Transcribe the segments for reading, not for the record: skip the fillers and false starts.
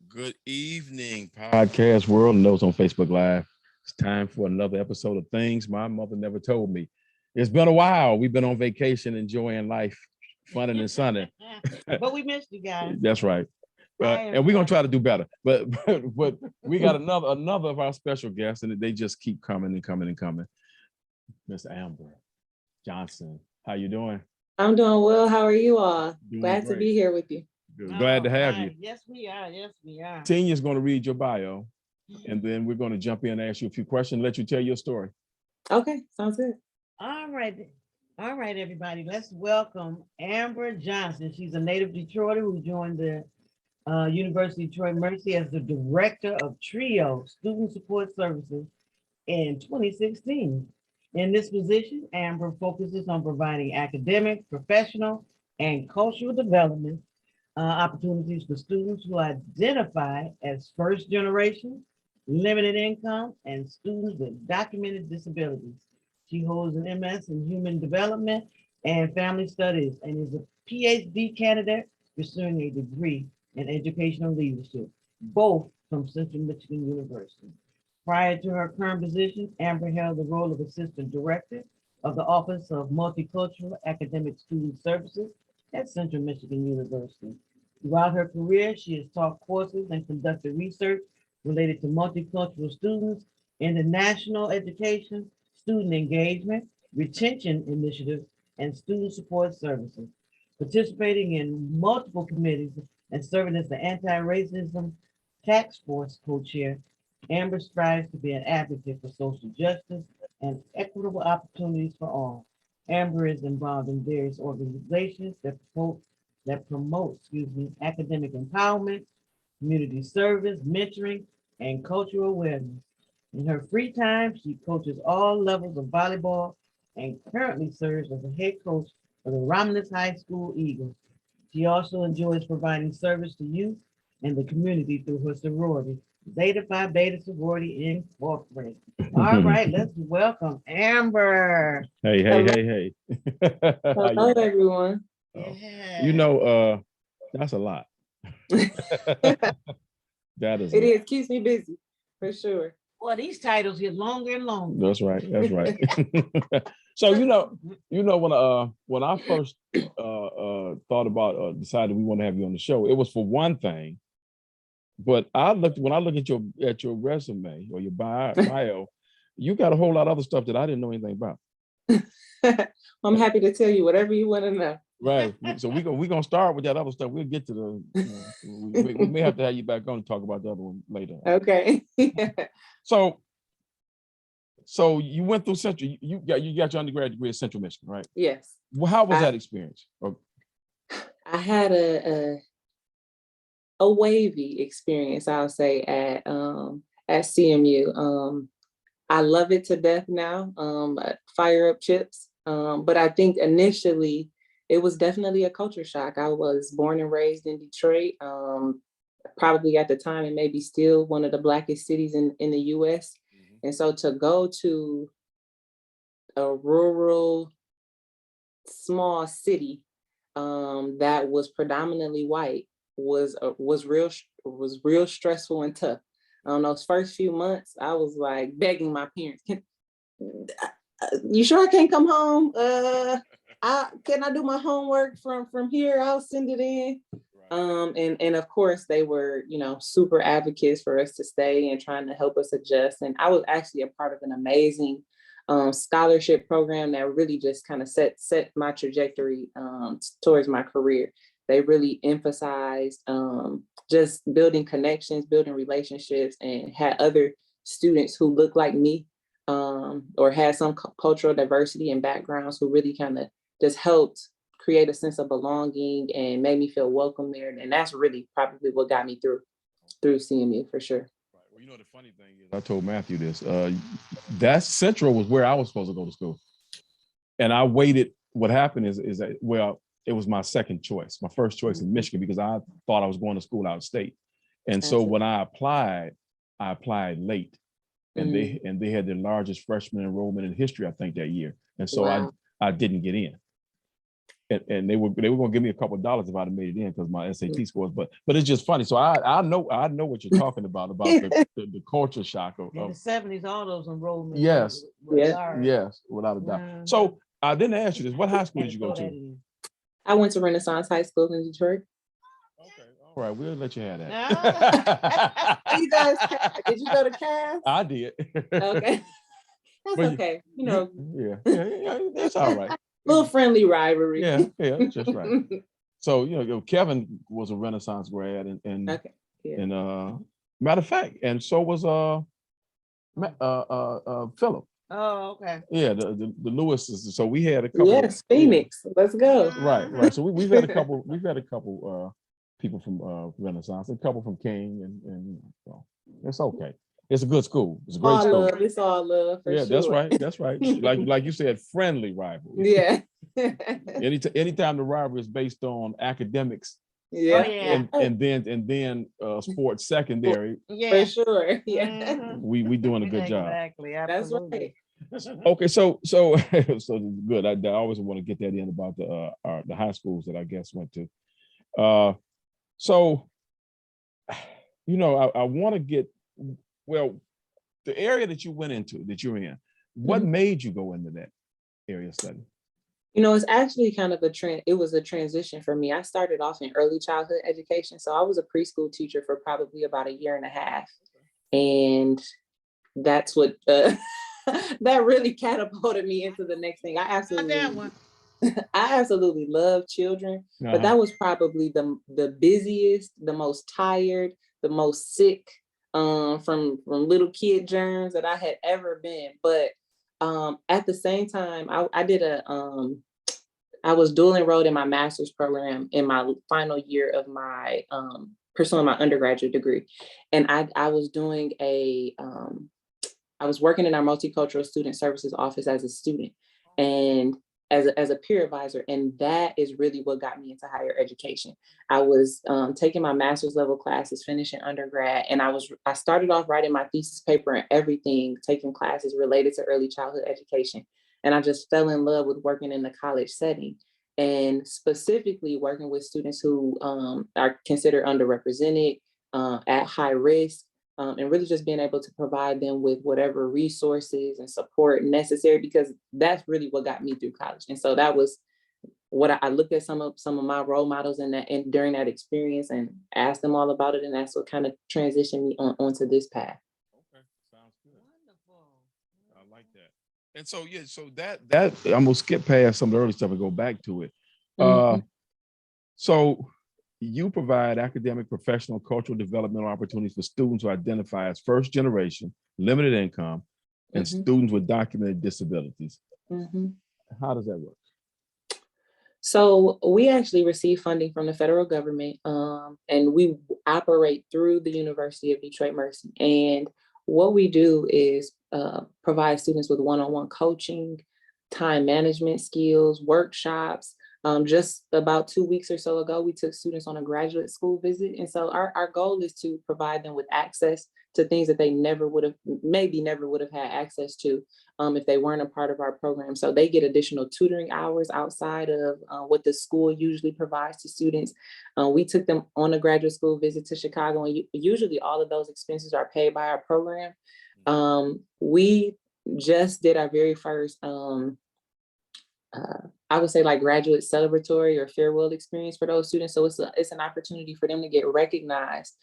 Good evening, podcast world and those on Facebook Live. It's time for another episode of Things My Mother Never Told Me. It's been a while. We've been on vacation, enjoying life, fun and sunny. But we missed you guys. That's right. And we're gonna try to do better. But we got another of our special guests, and they just keep coming and coming and coming. Miss Amber Johnson, how you doing? I'm doing well. How are you all? Doing Glad great. to be here with you. Good. Glad to have you. Yes, we are. Yes, we are. Tanya's going to read your bio, and then we're going to jump in and ask you a few questions, let you tell your story. Okay, sounds good. All right, everybody. Let's welcome Amber Johnson. She's a native Detroiter who joined the University of Detroit Mercy as the Director of TRIO Student Support Services in 2016. In this position, Amber focuses on providing academic, professional, and cultural development opportunities for students who identify as first generation, limited income, and students with documented disabilities. She holds an MS in Human Development and Family Studies and is a PhD candidate pursuing a degree in Educational Leadership, both from Central Michigan University. Prior to her current position, Amber held the role of Assistant Director of the Office of Multicultural Academic Student Services at Central Michigan University. Throughout her career, she has taught courses and conducted research related to multicultural students, international education, student engagement, retention initiatives, and student support services. Participating in multiple committees and serving as the Anti-Racism Task Force co-chair, Amber strives to be an advocate for social justice and equitable opportunities for all. Amber is involved in various organizations that promote academic empowerment, community service, mentoring, and cultural awareness. In her free time, she coaches all levels of volleyball and currently serves as a head coach for the Romulus High School Eagles. She also enjoys providing service to youth and the community through her sorority, Zeta Phi Beta Sorority Incorporated. All right, let's welcome Amber. Hey. Hello, everyone. Yeah. You know, that's a lot. That is. It is. Keeps me busy, for sure. Well, these titles get longer and longer. That's right. So when I first thought about decided we want to have you on the show, it was for one thing. But when I look at your resume or your bio, you got a whole lot of other stuff that I didn't know anything about. I'm happy to tell you whatever you want to know. Right. So we're gonna start with that other stuff. We'll get to the we may have to have you back on to talk about the other one later. Okay. So you went through Central. You got your undergraduate degree at Central Michigan, right? Yes. Well, how was that experience? I had a wavy experience, I'll say, at CMU. I love it to death now. Fire up chips. But I think initially it was definitely a culture shock. I was born and raised in Detroit. Probably at the time, it may be still one of the Blackest cities in the US. Mm-hmm. And so to go to a rural, small city that was predominantly white was real stressful and tough. Those first few months, I was like begging my parents, you sure I can't come home? Can I do my homework from here? I'll send it in. And of course they were, super advocates for us to stay and trying to help us adjust. And I was actually a part of an amazing scholarship program that really just kind of set my trajectory towards my career. They really emphasized just building connections, building relationships, and had other students who looked like me or had some cultural diversity and backgrounds who really kind of just helped create a sense of belonging and made me feel welcome there. And that's really probably what got me through CMU for sure. Right. Well, the funny thing is, I told Matthew this, that Central was where I was supposed to go to school. And I waited. What happened is that, well, it was my second choice, my first choice in Michigan, because I thought I was going to school out of state. And so when I applied late. And they had the largest freshman enrollment in history, I think, that year. And so I didn't get in. and they were going to give me a couple of dollars if I'd have made it in because my SAT scores. But it's just funny. So I know what you're talking about the culture shock In the of 70s, all those enrollments. yes, were large. yes, without a doubt. Mhm. So I didn't ask you this. What high school did you go to? I went to Renaissance High School in Detroit. Okay, all right, we'll let you have that. You guys, did you go to Cass? I did. Okay, that's But okay. You know, yeah, that's all right. little friendly rivalry. Yeah, just right. So Kevin was a Renaissance grad, and Okay. Yeah. and matter of fact, and so was Philip. Oh, okay. Yeah, the Lewises. So we had a couple. Yes, Phoenix. Let's go. Right. So we've had a couple. We've had a couple people from Renaissance, a couple from King, and so it's okay. It's a good school. It's a great All school. love. It's all love for Yeah, sure. that's right. Like you said, friendly rivalry. Yeah. Anytime the rivalry is based on academics, Yeah. Oh, yeah. and then sports secondary, For Yeah. sure. Yeah. Mhm. we doing a good job. Exactly. That's Absolutely. right. Okay, so so good. I always want to get that in about the high schools that I guess went to. So I want to get the area that you went into that you're in. What made you go into that area of study? It's actually kind of it was a transition for me. I started off in early childhood education. So I was a preschool teacher for probably about a year and a half. And that's what that really catapulted me into the next thing. I absolutely love children, but that was probably the busiest, the most tired, the most sick from little kid germs that I had ever been. But at the same time, I was dual enrolled in my master's program in my final year of my pursuing my undergraduate degree, and I was doing I was working in our multicultural student services office as a student and as a peer advisor. And that is really what got me into higher education. I was taking my master's level classes, finishing undergrad, and I started off writing my thesis paper and everything, taking classes related to early childhood education. And I just fell in love with working in the college setting and specifically working with students who are considered underrepresented, at high risk, and really just being able to provide them with whatever resources and support necessary, because that's really what got me through college. And so that was what I looked at some of my role models in that and during that experience and asked them all about it. And that's what kind of transitioned me onto this path. Okay, sounds good. Wonderful. I like that. And so so that I'm gonna skip past some of the early stuff and go back to it. So you provide academic, professional, cultural developmental opportunities for students who identify as first generation, limited income, and students with documented disabilities. How does that work? So we actually receive funding from the federal government, and we operate through the University of Detroit Mercy. And what we do is provide students with one-on-one coaching, time management skills, workshops. Just about 2 weeks or so ago, we took students on a graduate school visit. And so our goal is to provide them with access to things that they never would have had access to if they weren't a part of our program. So they get additional tutoring hours outside of what the school usually provides to students. We took them on a graduate school visit to Chicago, and usually all of those expenses are paid by our program. We just did our very first I would say like graduate celebratory or farewell experience for those students. So it's an opportunity for them to get recognized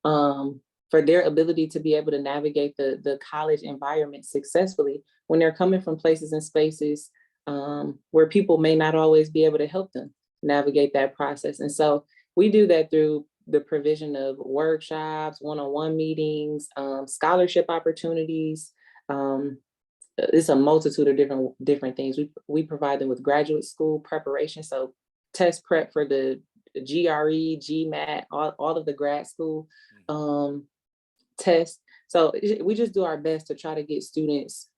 for their ability to be able to navigate the college environment successfully when they're coming from places and spaces where people may not always be able to help them navigate that process. And so we do that through the provision of workshops, one-on-one meetings, scholarship opportunities. It's a multitude of different things. We provide them with graduate school preparation, so test prep for the GRE, GMAT, all of the grad school tests. So we just do our best to try to get students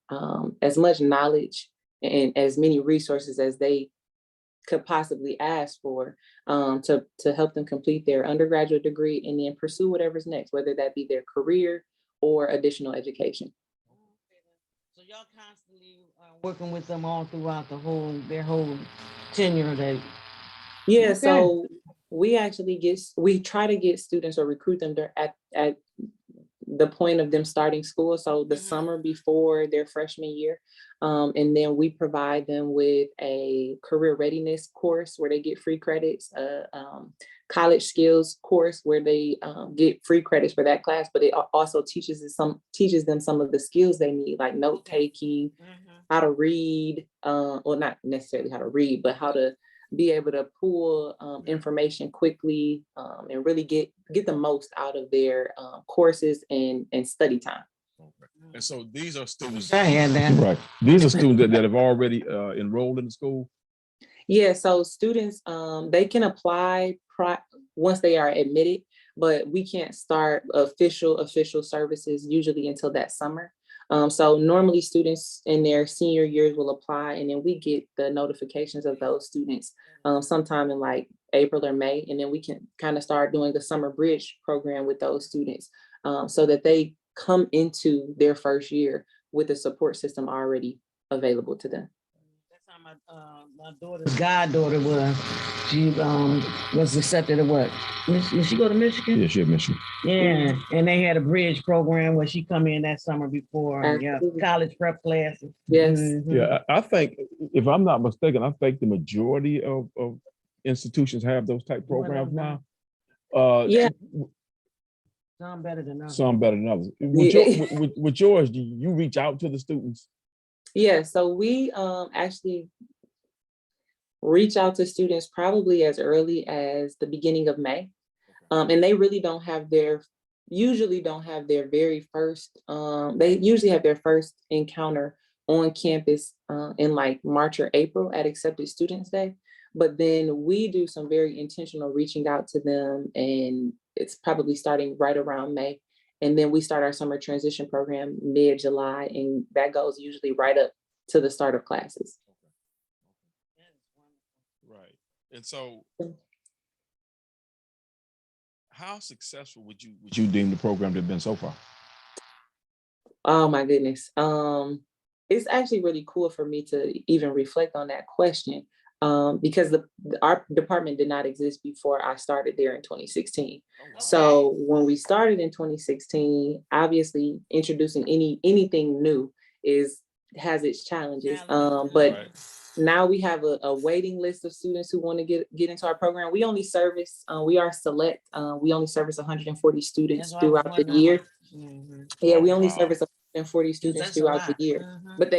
as much knowledge and as many resources as they could possibly ask for to help them complete their undergraduate degree and then pursue whatever's next, whether that be their career or additional education. So y'all constantly working with them all throughout their whole tenure Yeah, Okay. so we try to get students or recruit them at the point of them starting school. So the summer before their freshman year. And then we provide them with a career readiness course where they get free credits, college skills course where they get free credits for that class, but it also teaches them some of the skills they need, like note taking, how to read, well, not necessarily how to read, but how to be able to pull information quickly and really get the most out of their courses and study time. Okay. And so these are students, I had that. right? These are students that have already enrolled in the school. Yeah, so students, they can apply once they are admitted, but we can't start official services usually until that summer. So normally students in their senior years will apply, and then we get the notifications of those students sometime in like April or May, and then we can kind of start doing the summer bridge program with those students so that they come into their first year with a support system already available to them. That's how my daughter's goddaughter was. She was accepted at what? Did she go to Michigan? Yeah, she admission. Yeah, and they had a bridge program where she come in that summer before Absolutely. college prep classes. Yes. Yeah, I think, if I'm not mistaken, I think the majority of institutions have those type programs now. Yeah. Some better than others. Some better than others. With yours, do you reach out to the students? Yeah, so we actually reach out to students probably as early as the beginning of May. And they really usually don't have their very first, they usually have their first encounter on campus in like March or April at Accepted Students Day. But then we do some very intentional reaching out to them, and it's probably starting right around May. And then we start our summer transition program mid-July, and that goes usually right up to the start of classes. Right. And so how successful would you deem the program to have been so far? Oh my goodness. It's actually really cool for me to even reflect on that question because our department did not exist before I started there in 2016. Oh, wow. So when we started in 2016, obviously introducing anything new has its challenges. But Right. now we have a waiting list of students who want to get into our program. We only service, we are select. We only service 140 students throughout the year. Yeah, we only service 140 students throughout the year. But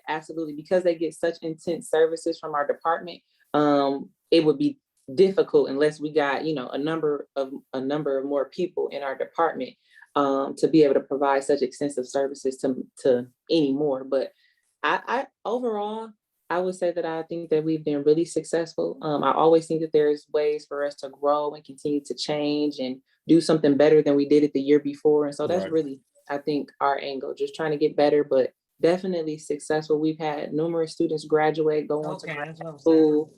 absolutely, because they get such intense services from our department, it would be difficult unless we got, a number of more people in our department to be able to provide such extensive services to any more. But I overall, I would say that I think that we've been really successful. I always think that there's ways for us to grow and continue to change and do something better than we did it the year before. And so that's really, I think, our angle, just trying to get better, but definitely successful. We've had numerous students graduate, go on to grad school,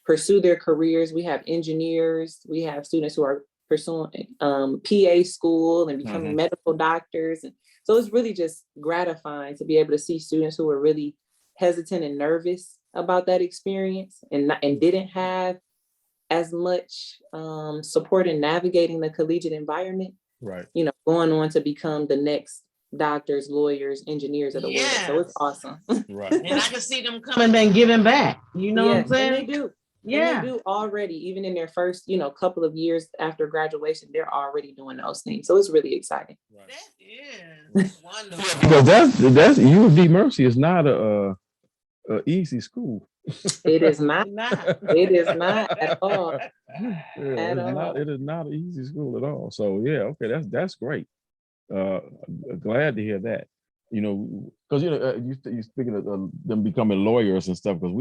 pursue their careers. We have engineers, we have students who are pursuing PA school and becoming medical doctors. And so it's really just gratifying to be able to see students who are really hesitant and nervous about that experience and didn't have as much support in navigating the collegiate environment, right? Going on to become the next doctors, lawyers, engineers of the world. So it's awesome. Right. And I can see them coming and giving back. You know what I'm saying? And they do. Yeah. And they do already, even in their first, couple of years after graduation, they're already doing those things. So it's really exciting. Right. That is wonderful. Because that's U of D Mercy is not a easy school. It is not. It is not at all. It is not an easy school at all. So okay, that's great. Glad to hear that. Because you speaking of them becoming lawyers and stuff. Because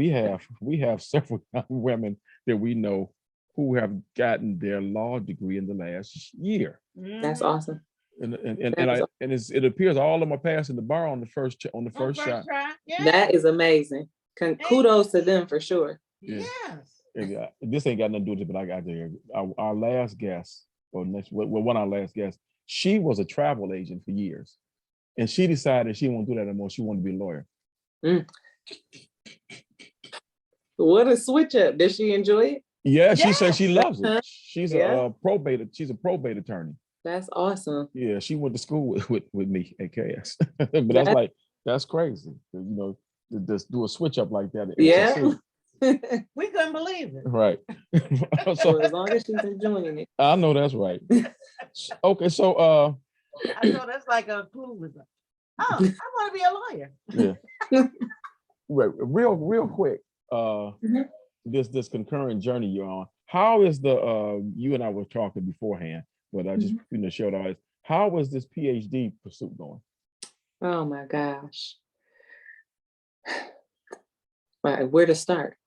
we have several women that we know who have gotten their law degree in the last year. That's awesome. And it appears all of them are passing the bar on the first shot. Yeah. That is amazing. Kudos to them for sure. Yes. This ain't got nothing to do with it, but I got there. Our last guest, or one of our last guests, she was a travel agent for years, and she decided she won't do that anymore. She wanted to be a lawyer. What a switch up. Did she enjoy it? Yeah, she said she Yes. loves it. She's Yeah. a probate. She's a probate attorney. That's awesome. Yeah, she went to school with me at KS. But that's That- like that's crazy. You know, to just do a switch up like that. At Yeah. SSC. We couldn't believe it. Right. So So as long as she's enjoying it. I know that's right. Okay, so I thought that's like a clue with her. Oh, I want to be a lawyer. yeah. Real quick. Mhm. This concurrent journey you're on. How is the you and I were talking beforehand, but I just showed our eyes. How was this PhD pursuit going? Oh my gosh. Right, where to start?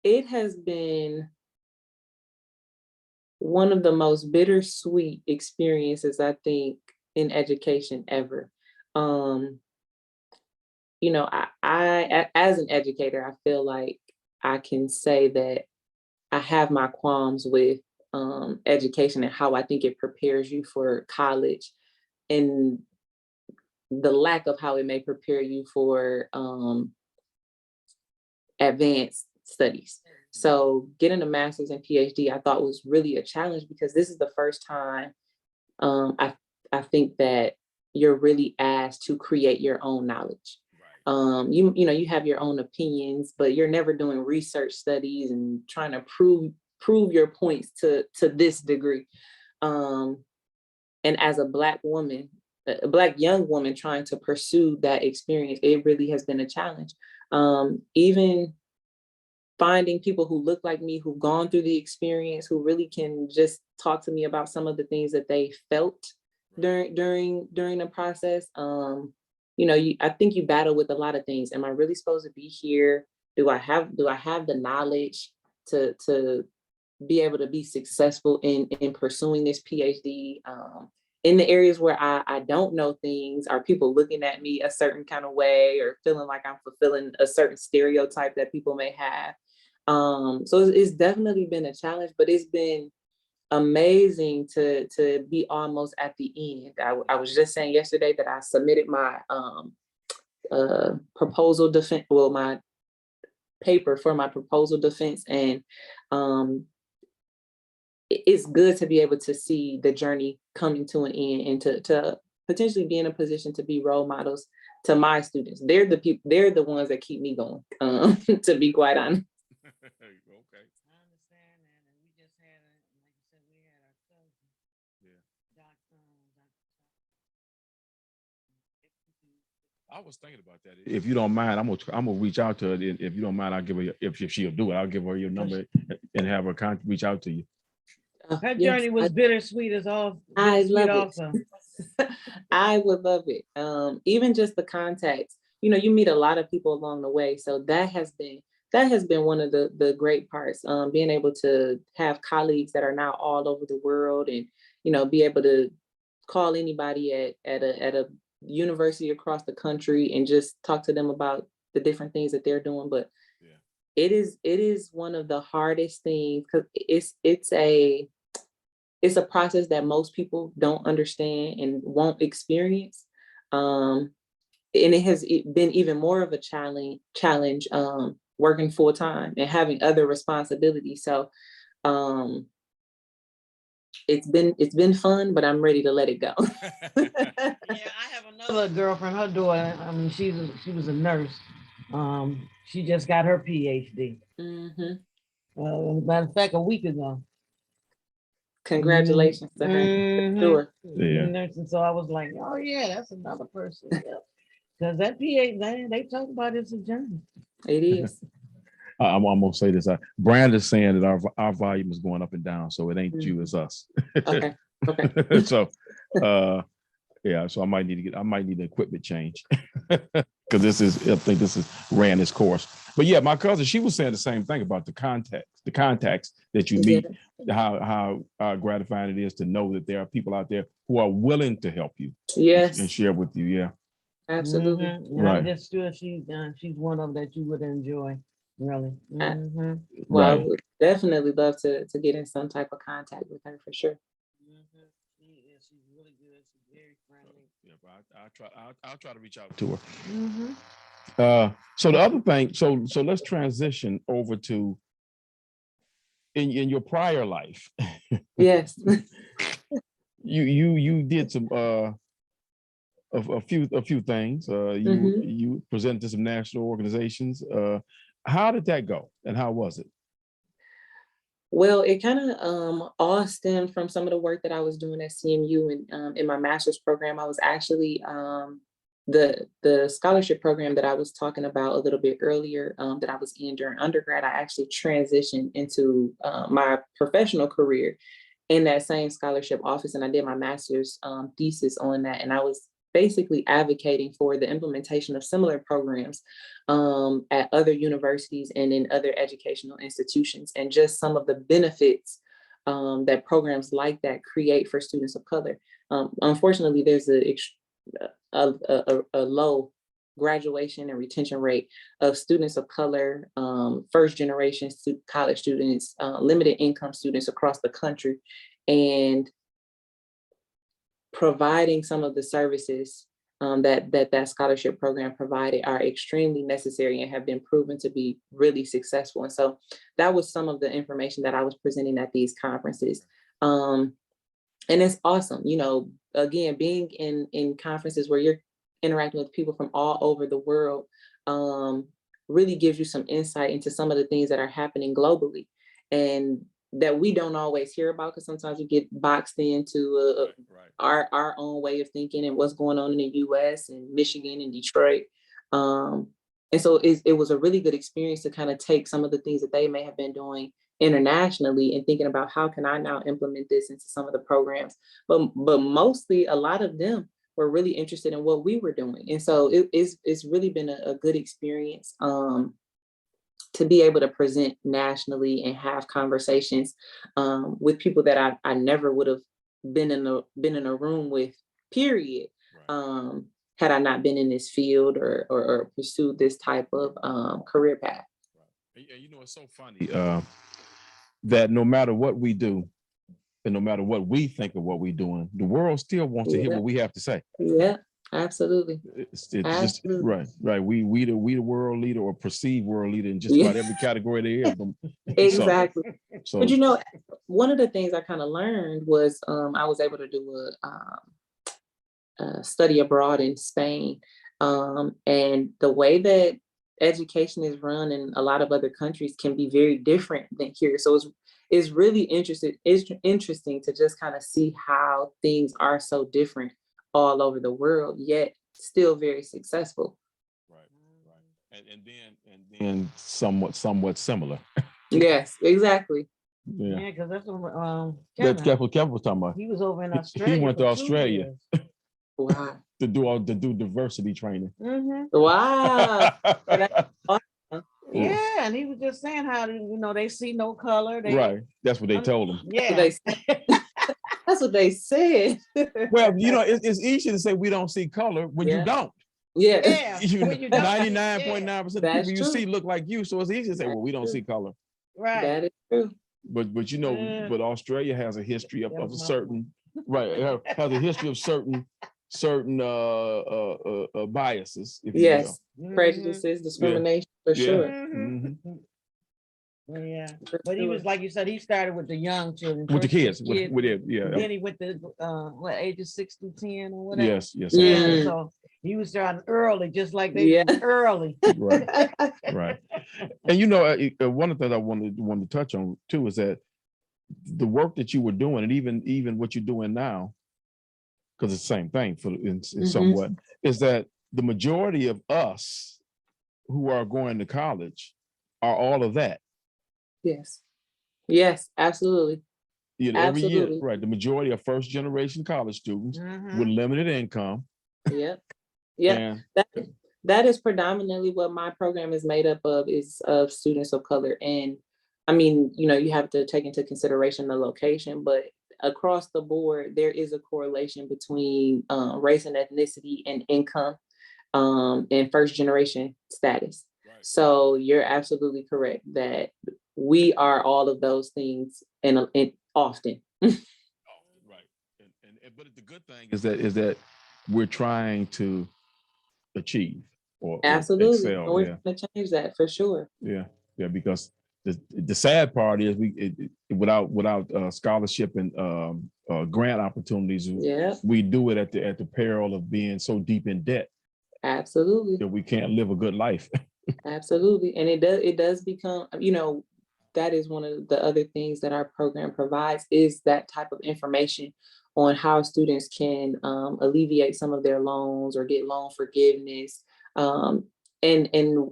It has been one of the most bittersweet experiences, I think, in education ever. You know, as an educator, I feel like I can say that I have my qualms with education and how I think it prepares you for college, and the lack of how it may prepare you for advanced studies. So getting a master's and PhD, I thought was really a challenge because this is the first time I think that you're really asked to create your own knowledge. You know, you have your own opinions, but you're never doing research studies and trying to prove your points to this degree. And as a Black woman, a Black young woman trying to pursue that experience, it really has been a challenge. Even finding people who look like me, who've gone through the experience, who really can just talk to me about some of the things that they felt during the process. You know, I think you battle with a lot of things. Am I really supposed to be here? Do I have the knowledge to be able to be successful in pursuing this PhD? In the areas where I don't know things, are people looking at me a certain kind of way or feeling like I'm fulfilling a certain stereotype that people may have? So it's definitely been a challenge, but it's been amazing to be almost at the end. I was just saying yesterday that I submitted my proposal defense, well, my paper for my proposal defense, and it's good to be able to see the journey coming to an end and to potentially be in a position to be role models to my students. They're the people, they're the ones that keep me going, to be quite honest. Okay. I understand that, and we just had, like you said, we had our cousin, Yeah. Dr. I was thinking about that. If you don't mind, I'm gonna reach out to her. If you don't mind, I'll give her if she'll do it. I'll give her your number and have her reach out to you. Her Yes, journey was bittersweet as all. I Bittersweet love also. it. I would love it. Even just the contacts, you know, you meet a lot of people along the way. So that has been one of the great parts. Being able to have colleagues that are now all over the world, and you know, be able to call anybody at a university across the country and just talk to them about the different things that they're doing. But Yeah. it is one of the hardest things because it's a process that most people don't understand and won't experience. And it has been even more of a challenge working full time and having other responsibilities. So it's been fun, but I'm ready to let it go. Yeah, I have another girlfriend. Her daughter. I mean, she was a nurse. She just got her PhD. Mhm. Matter of fact, a week ago. Congratulations to her. Mhm. Sure. Yeah. Nursing. So I was like, oh yeah, that's another person. Because that PhD, they talk about it's a journey. It is. I'm gonna say this. Brand is saying that our volume is going up and down, so it ain't you, it's us. Okay. Okay. So, yeah. So I might need an equipment change because I think this is ran its course. But yeah, my cousin, she was saying the same thing about the contacts that you meet, how gratifying it is to know that there are people out there who are willing to help you. Yes. And share with you. Yeah. Absolutely. Mm-hmm. Right. I'm just sure she's one of them that you would enjoy. Really. Mm-hmm. Well, Right. I would definitely love to get in some type of contact with her for sure. Mm-hmm. She's really good. She's very friendly. Yeah, but I'll try to reach out to her. Mm-hmm. So the other thing, so let's transition over to in your prior life. Yes. You did some a few things. You presented to some national organizations. How did that go, and how was it? Well, it kind of all stemmed from some of the work that I was doing at CMU and in my master's program. I was actually the scholarship program that I was talking about a little bit earlier that I was in during undergrad. I actually transitioned into my professional career in that same scholarship office, and I did my master's thesis on that. And I was basically advocating for the implementation of similar programs at other universities and in other educational institutions, and just some of the benefits that programs like that create for students of color. Unfortunately, there's a low graduation and retention rate of students of color, first generation college students, limited income students across the country, and providing some of the services that scholarship program provided are extremely necessary and have been proven to be really successful. And so that was some of the information that I was presenting at these conferences. And it's awesome, again, being in conferences where you're interacting with people from all over the world really gives you some insight into some of the things that are happening globally and that we don't always hear about, because sometimes we get boxed into our own way of thinking and what's going on in the US and Michigan and Detroit. And so it was a really good experience to kind of take some of the things that they may have been doing internationally and thinking about how can I now implement this into some of the programs. But mostly a lot of them were really interested in what we were doing. And so it's really been a good experience to be able to present nationally and have conversations with people that I never would have been in a room with, period, had I not been in this field or pursued this type of career path. Right. And it's so funny that no matter what we do, and no matter what we think of what we're doing, the world still wants to hear what we have to say. Yeah, absolutely. It's absolutely. Just right. We the world leader or perceived world leader in just about every category there is. Exactly. So, but one of the things I kind of learned was I was able to do a study abroad in Spain, and the way that education is run in a lot of other countries can be very different than here. So it's really interesting to just kind of see how things are so different all over the world, yet still very successful. Right. And then somewhat similar. Yes, exactly. Yeah, because that's what Kevin was talking about. He was over in Australia. He went to Australia. Wow. to do diversity training. Wow. Yeah, and he was just saying how they see no color. Right. That's what they told him. Yeah. That's what they said. Well, it's easy to say we don't see color when you don't. Yeah. 99.9% of the people you see look like you. So it's easy to say, well, we don't see color. Right. That is true. But but Australia has a history of a certain has a history of certain biases. If yes. You will. Prejudices, discrimination, for sure. Mm-hmm. Yeah, but he was, like you said, he started with the young children, with the kids, with then he went to ages 6 to 10 or whatever. Yes. Yeah, so he was starting early, just like they did early. Right. And one of the things I wanted to touch on too is that the work that you were doing, and even what you're doing now, because it's the same thing in somewhat, is that the majority of us who are going to college are all of that. Yes, absolutely. Every year, right? The majority of first generation college students with limited income. Yep. That is predominantly what my program is made up of, is of students of color. And I mean, you have to take into consideration the location, but across the board, there is a correlation between race and ethnicity and income and first generation status. Right. So you're absolutely correct that we are all of those things and often. Right. But the good thing is that we're trying to achieve. or Absolutely. And excel. we're Yeah, going to change that for sure. yeah, yeah. Because the sad part is without scholarship and grant opportunities, Yeah, we do it at the peril of being so deep in debt absolutely. that we can't live a good life. Absolutely. And it does become, that is one of the other things that our program provides is that type of information on how students can alleviate some of their loans or get loan forgiveness. Um, and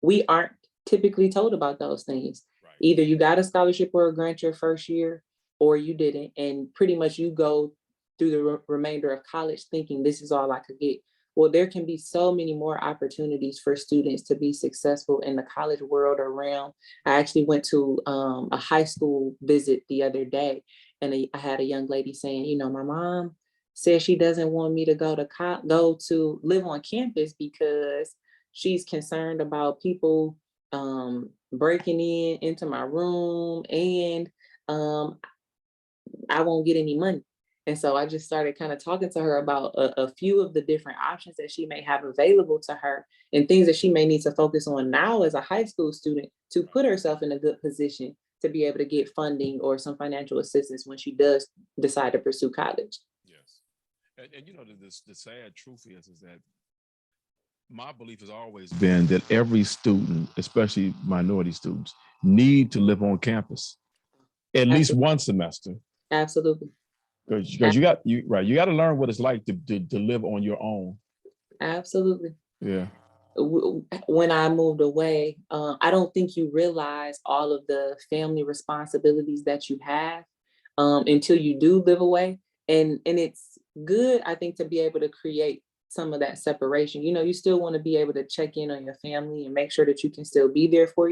we aren't typically told about those things. Right. Either you got a scholarship or a grant your first year, or you didn't. And pretty much you go through the remainder of college thinking this is all I could get. Well, there can be so many more opportunities for students to be successful in the college world or realm. I actually went to a high school visit the other day, and I had a young lady saying, my mom says she doesn't want me to go to live on campus because she's concerned about people breaking into my room, and I won't get any money. And so I just started kind of talking to her about a few of the different options that she may have available to her and things that she may need to focus on now as a high school student to put herself in a good position to be able to get funding or some financial assistance when she does decide to pursue college. Yes, and the sad truth is that my belief has always been that every student, especially minority students, need to live on campus at least Absolutely. one semester. Absolutely. Because you got to learn what it's like to live on your own. Absolutely. Yeah. When I moved away, I don't think you realize all of the family responsibilities that you have until you do live away. And it's good, I think, to be able to create some of that separation. You still want to be able to check in on your family and make sure that you can still be there for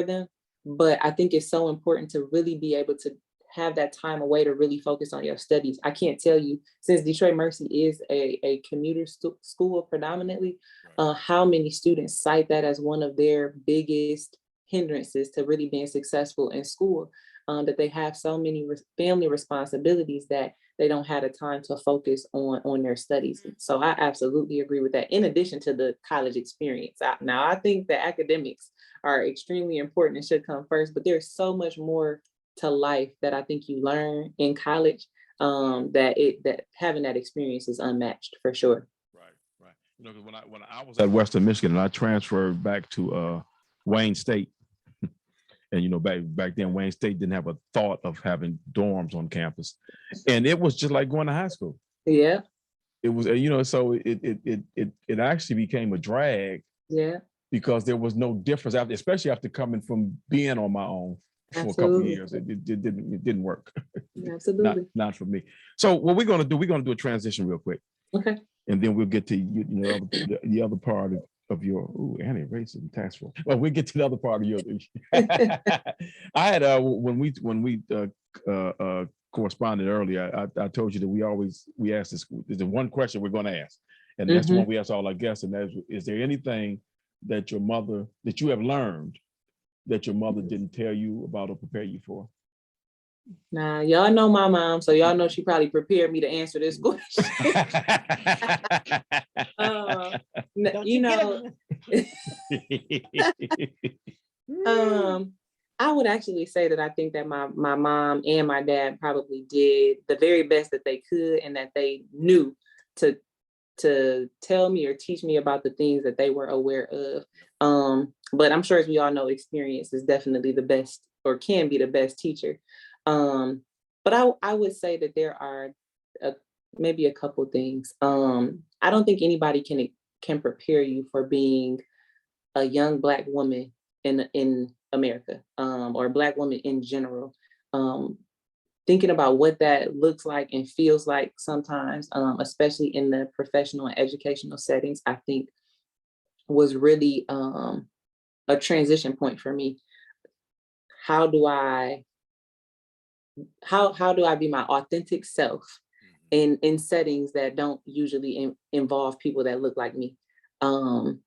them. But I think it's so important to really be able to have that time away to really focus on your studies. I can't tell you, since Detroit Mercy is a commuter school predominantly, how many students cite that as one of their biggest hindrances to really being successful in school, that they have so many family responsibilities that they don't have the time to focus on their studies. So I absolutely agree with that, in addition to the college experience. Now, I think the academics are extremely important and should come first, but there's so much more to life that I think you learn in college, that having that experience is unmatched for sure. Right. Because when I was at Western Michigan and I transferred back to Wayne State, and back then Wayne State didn't have a thought of having dorms on campus, and it was just like going to high school. Yeah. It was, so it actually became a drag. Yeah. Because there was no difference especially after coming from being on my own for a couple of years. It didn't work. Absolutely. not for me. So what we're gonna do a transition real quick. Okay. And then we'll get to the other part of your anti-racism task force. Well, we'll get to the other part of your. I had when we corresponded earlier, I told you that we ask this. There's the one question we're going to ask, and that's the one we ask all our guests. And that's, is there anything that you have learned that your mother didn't tell you about or prepare you for? Nah, y'all know my mom, so y'all know she probably prepared me to answer this question. I would actually say that I think that my mom and my dad probably did the very best that they could, and that they knew to tell me or teach me about the things that they were aware of. But I'm sure, as we all know, experience is definitely the best, or can be the best teacher. But I would say that there are maybe a couple things. I don't think anybody can prepare you for being a young Black woman in America, or a Black woman in general. Thinking about what that looks like and feels like sometimes, especially in the professional and educational settings, I think was really a transition point for me. How do I be my authentic self in settings that don't usually involve people that look like me? And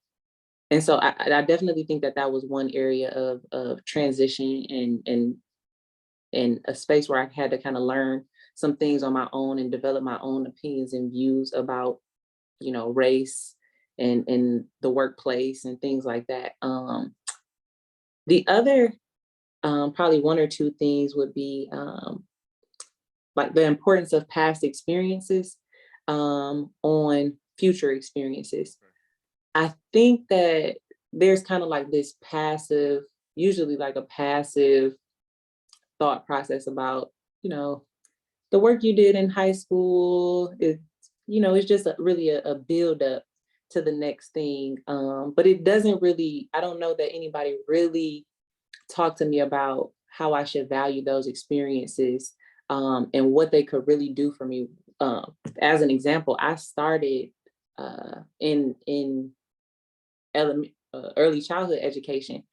so I definitely think that was one area of transition and a space where I had to kind of learn some things on my own and develop my own opinions and views about, race in the workplace and things like that. The other probably one or two things would be like the importance of past experiences on future experiences. I think that there's kind of like this passive, usually like a passive thought process about, the work you did in high school is, it's just really a build up to the next thing. But it doesn't really, I don't know that anybody really talked to me about how I should value those experiences and what they could really do for me. As an example, I started in early childhood education.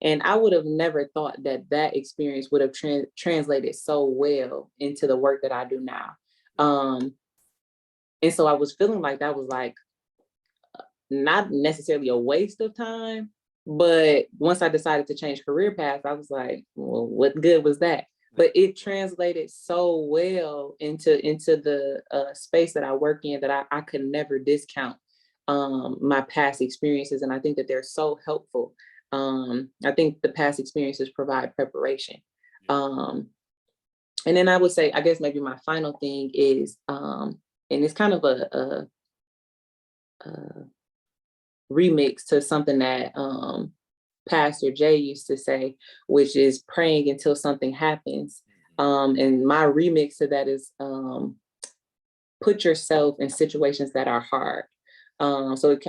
And I would have never thought that experience would have translated so well into the work that I do now. And so I was feeling like that was like not necessarily a waste of time, but once I decided to change career paths, I was like, well, what good was that? But it translated so well into the space that I work in that I could never discount my past experiences. And I think that they're so helpful. I think the past experiences provide preparation. And then I would say, I guess maybe my final thing is, and it's kind of a remix to something that Pastor Jay used to say, which is praying until something happens. And my remix to that is put yourself in situations that are hard. So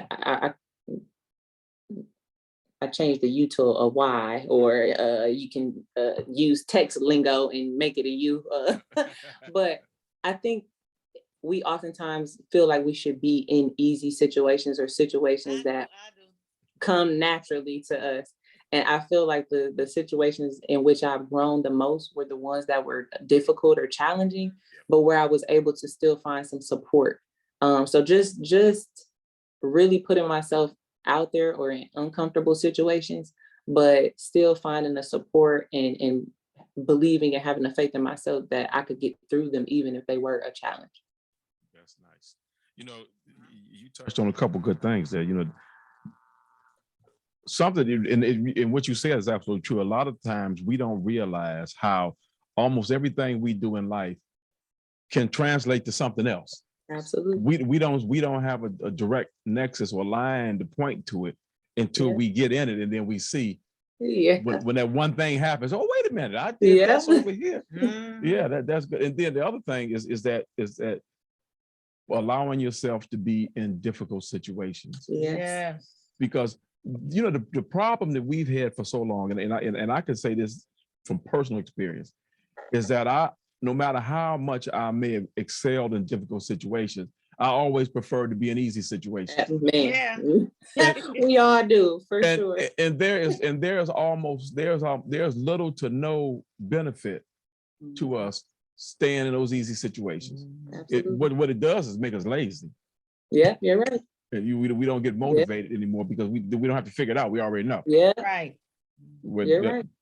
I changed the U to a Y, or you can use text lingo and make it a U. But I think we oftentimes feel like we should be in easy situations or situations that come naturally to us. And I feel like the situations in which I've grown the most were the ones that were difficult or challenging, but where I was able to still find some support. So just really putting myself out there or in uncomfortable situations, but still finding the support and believing and having the faith in myself that I could get through them, even if they were a challenge. That's nice. You touched on a couple good things there. Something in what you said is absolutely true. A lot of times we don't realize how almost everything we do in life can translate to something else. Absolutely. We don't have a direct nexus or line to point to it until we get in it, and then we see when that one thing happens. Oh, wait a minute, I did this over here. Yeah, that's good. And then the other thing is that allowing yourself to be in difficult situations. Yes. Because the problem that we've had for so long, and I can say this from personal experience, is that no matter how much I may have excelled in difficult situations, I always prefer to be in easy situations. Man, we all do, for sure. And there's little to no benefit to us staying in those easy situations. What it does is make us lazy. Yeah, you're right. And we don't get motivated anymore because we don't have to figure it out. We already know. Yeah, right.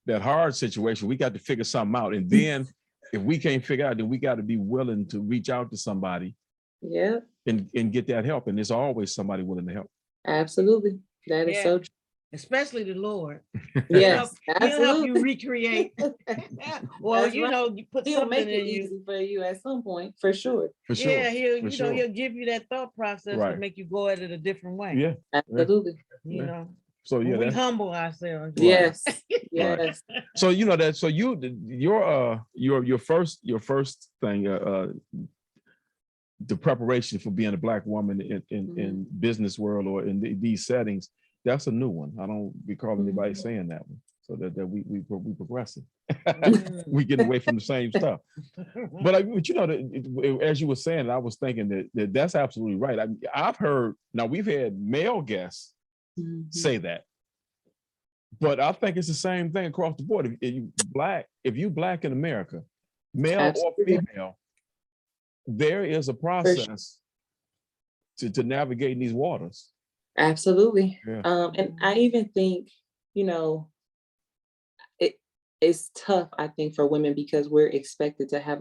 That hard situation, we got to figure something out, and then if we can't figure out, then we got to be willing to reach out to somebody. Yeah. And get that help. And there's always somebody willing to help. Absolutely. That is so true. Especially the Lord. Yes, he'll help you recreate. Well, you put he'll something make it in you. easy for you at some point, for sure. Yeah, he'll give you that thought process to make you go at it a different way. Yeah, absolutely. So we humble ourselves. Yes, yes. So that. So your first thing, the preparation for being a Black woman in business world or in these settings, that's a new one. I don't recall anybody saying that one. So that we progressing. We getting away from the same stuff. But as you were saying, I was thinking that's absolutely right. I've heard, now we've had male guests say that, but I think it's the same thing across the board. If you Black in America, male or female, there is a process to navigate these waters. Absolutely. Yeah. And I even think, it's tough, I think, for women because we're expected to have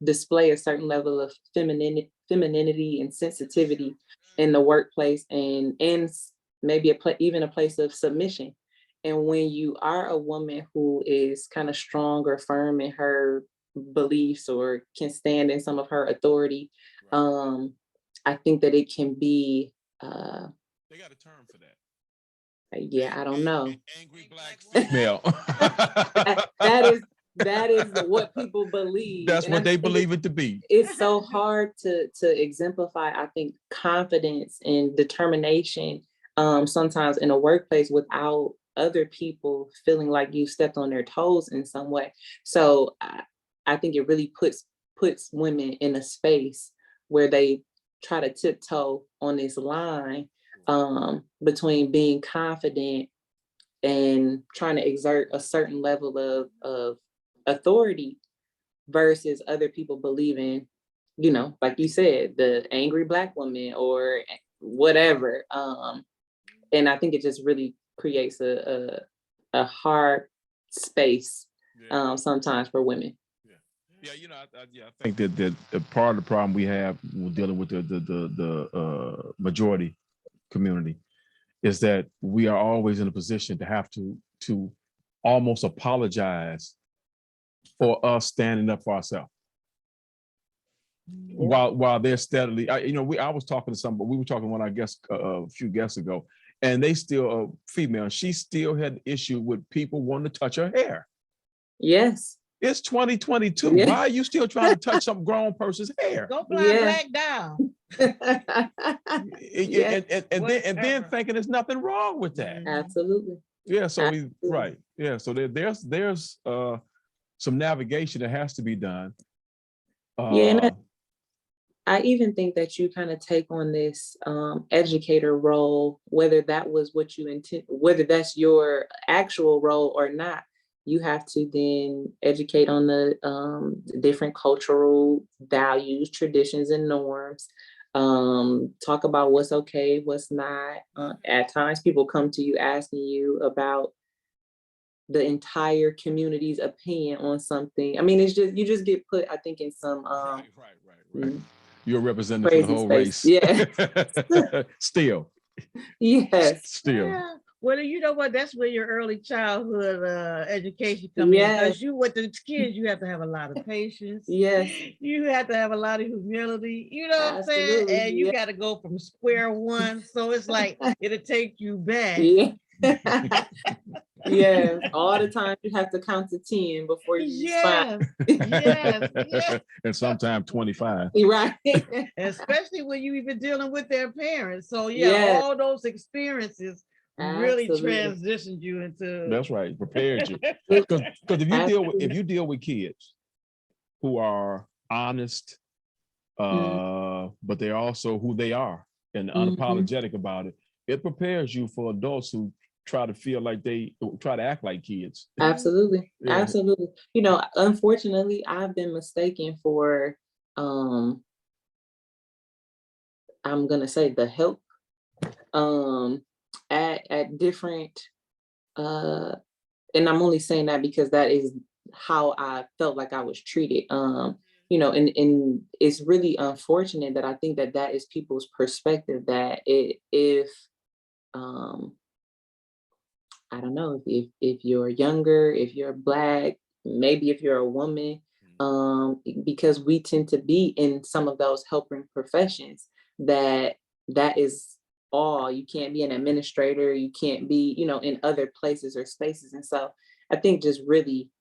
display a certain level of femininity and sensitivity in the workplace, and maybe even a place of submission. And when you are a woman who is kind of strong or firm in her beliefs or can stand in some of her authority, I think that it can be They got a term for that. Yeah, I don't know. Angry black female. That is what people believe. That's And what they believe it to be. It's so hard to exemplify, I think, confidence and determination sometimes in a workplace without other people feeling like you stepped on their toes in some way. So I think it really puts women in a space where they try to tiptoe on this line between being confident and trying to exert a certain level of authority versus other people believing, you know, like you said, the angry black woman or whatever. And I think it just really creates a hard space sometimes for women. Yeah, you know, I think that part of the problem we have when dealing with the majority community is that we are always in a position to have to almost apologize for us standing up for ourselves. While they're steadily, I was talking to somebody, we were talking to one, I guess, a few guests ago, and they still, female, she still had an issue with people wanting to touch her hair. Yes. It's 2022. Yeah. Why are you still trying to touch some grown person's hair? Go black down. And then thinking there's nothing wrong with that. Absolutely. Yeah. So Absolutely. Right. Yeah. So there's some navigation that has to be done. And I even think that you kind of take on this educator role, whether that was what you intend, whether that's your actual role or not. You have to then educate on the different cultural values, traditions, and norms. Talk about what's okay, what's not. At times, people come to you asking you about the entire community's opinion on something. I mean, it's just, you just get put, I think, in some right. You're representing for the whole space. race. Yeah. Still. Yes. Still. Yeah. Well, you know what? That's where your early childhood education comes in. Because with the kids, you have to have a lot of patience. Yes. You have to have a lot of humility. You know what I'm saying? And you got to go from square one. So it's like it'll take you back. Yeah. Yes. All the time you have to count to 10 before you yes. Yes. And sometimes 25. Right. Especially when you even dealing with their parents. So all those experiences really transitioned you into. That's right, prepared you. Because if you deal with kids who are honest, but they're also who they are and unapologetic about it, it prepares you for adults who try to act like kids. Absolutely. Absolutely. You know, unfortunately, I've been mistaken for I'm gonna say the help at different and I'm only saying that because that is how I felt like I was treated. You know, and it's really unfortunate that I think that is people's perspective, that if I don't know, if you're younger, if you're Black, maybe if you're a woman, because we tend to be in some of those helping professions, that is all. You can't be an administrator, you can't be, you know, in other places or spaces. And so I think just really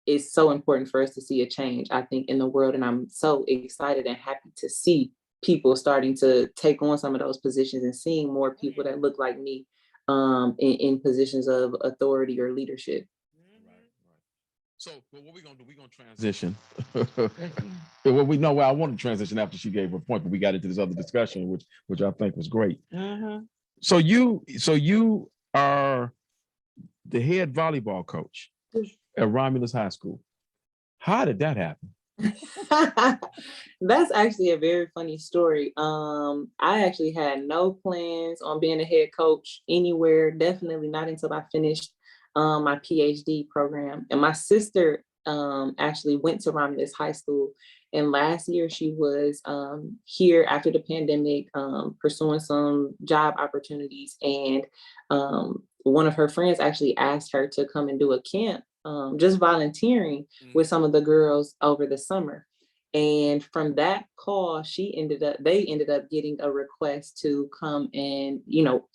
it's so important for us to see a change, I think, in the world. And I'm so excited and happy to see people starting to take on some of those positions and seeing more people that look like me in positions of authority or leadership. So what we're gonna do, we're gonna transition. I wanted to transition after she gave her point, but we got into this other discussion, which I think was great. So you are the head volleyball coach at Romulus High School. How did that happen? That's actually a very funny story. I actually had no plans on being a head coach anywhere, definitely not until I finished my PhD program. And my sister actually went to Romulus High School. And last year she was here after the pandemic, pursuing some job opportunities. And one of her friends actually asked her to come and do a camp, just volunteering with some of the girls over the summer. And from that call, they ended up getting a request to come and,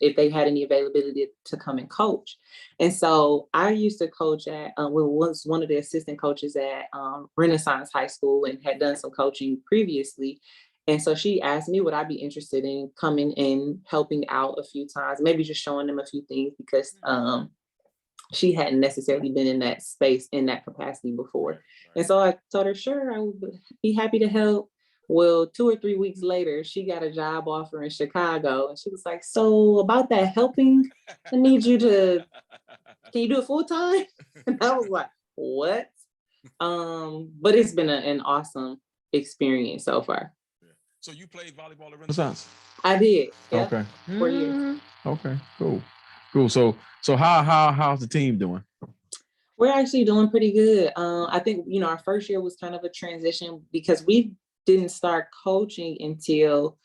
if they had any availability to come and coach. And so I used to coach was one of the assistant coaches at Renaissance High School and had done some coaching previously. And so she asked me, would I be interested in coming and helping out a few times, maybe just showing them a few things, because she hadn't necessarily been in that space in that capacity before. And so I told her, sure, I would be happy to help. Well, 2 or 3 weeks later, she got a job offer in Chicago. And she was like, so about that helping, can you do it full time? And I was like, what? But it's been an awesome experience so far. So you played volleyball at Renaissance? I did. Yep. Okay. 4 years. Okay, cool. So how's the team doing? We're actually doing pretty good. I think, our first year was kind of a transition because we didn't start coaching until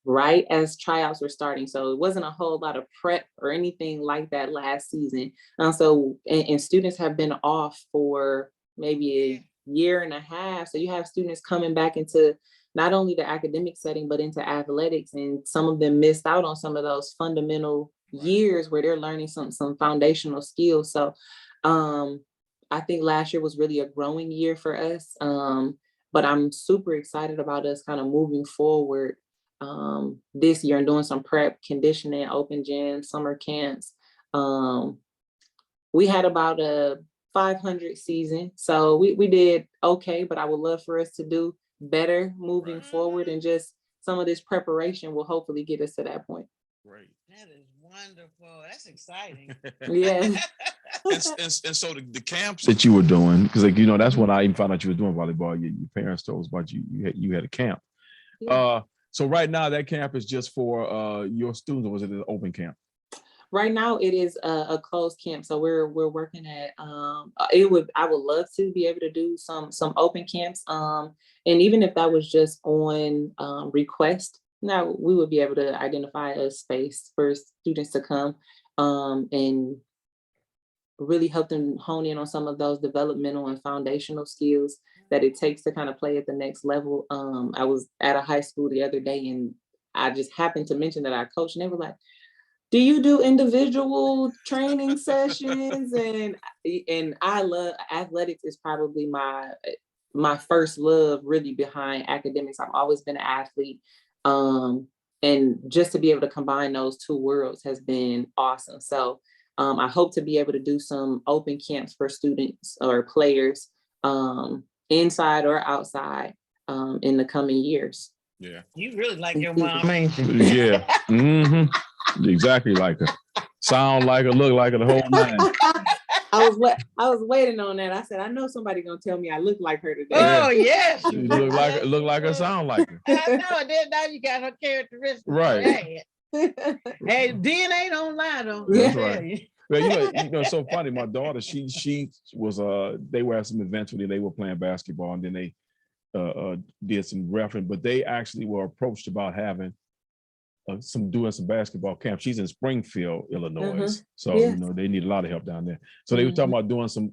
right as tryouts were starting. So it wasn't a whole lot of prep or anything like that last season. And students have been off for maybe a year and a half. So you have students coming back into not only the academic setting, but into athletics. And some of them missed out on some of those fundamental years where they're learning some foundational skills. So I think last year was really a growing year for us. But I'm super excited about us kind of moving forward this year and doing some prep, conditioning, open gym, summer camps. We had about a 500 season. So we did okay, but I would love for us to do better moving forward, and just some of this preparation will hopefully get us to that point. Great. That is wonderful. That's exciting. Yeah. and so the camps that you were doing, because that's when I even found out you were doing volleyball. Your parents told us about you had a camp. Yeah. So right now that camp is just for your students, or was it an open camp? Right now it is a closed camp. So we're working at I would love to be able to do some open camps. And even if that was just on request, now we would be able to identify a space for students to come and really help them hone in on some of those developmental and foundational skills that it takes to kind of play at the next level. I was at a high school the other day and I just happened to mention that I coach, and they were like, do you do individual training sessions? And I love athletics. Is probably my first love really behind academics. I've always been an athlete. And just to be able to combine those two worlds has been awesome. So I hope to be able to do some open camps for students or players inside or outside in the coming years. Yeah. You really like your mom, ain't you? Yeah. Mm-hmm. Exactly like her. Sound like her, look like her, the whole nine. I was waiting on that. I said, I know somebody gonna tell me I look like her today. Oh yes, you look like her, sound like her. I know. And then now you got her characteristics. Right. Hey, DNA don't lie though. That's right. Well, it's so funny. My daughter, she was they were at some events where they were playing basketball, and then they did some reference, but they actually were approached about having doing some basketball camp. She's in Springfield, Illinois. So, they need a lot of help down there. So they were talking about doing some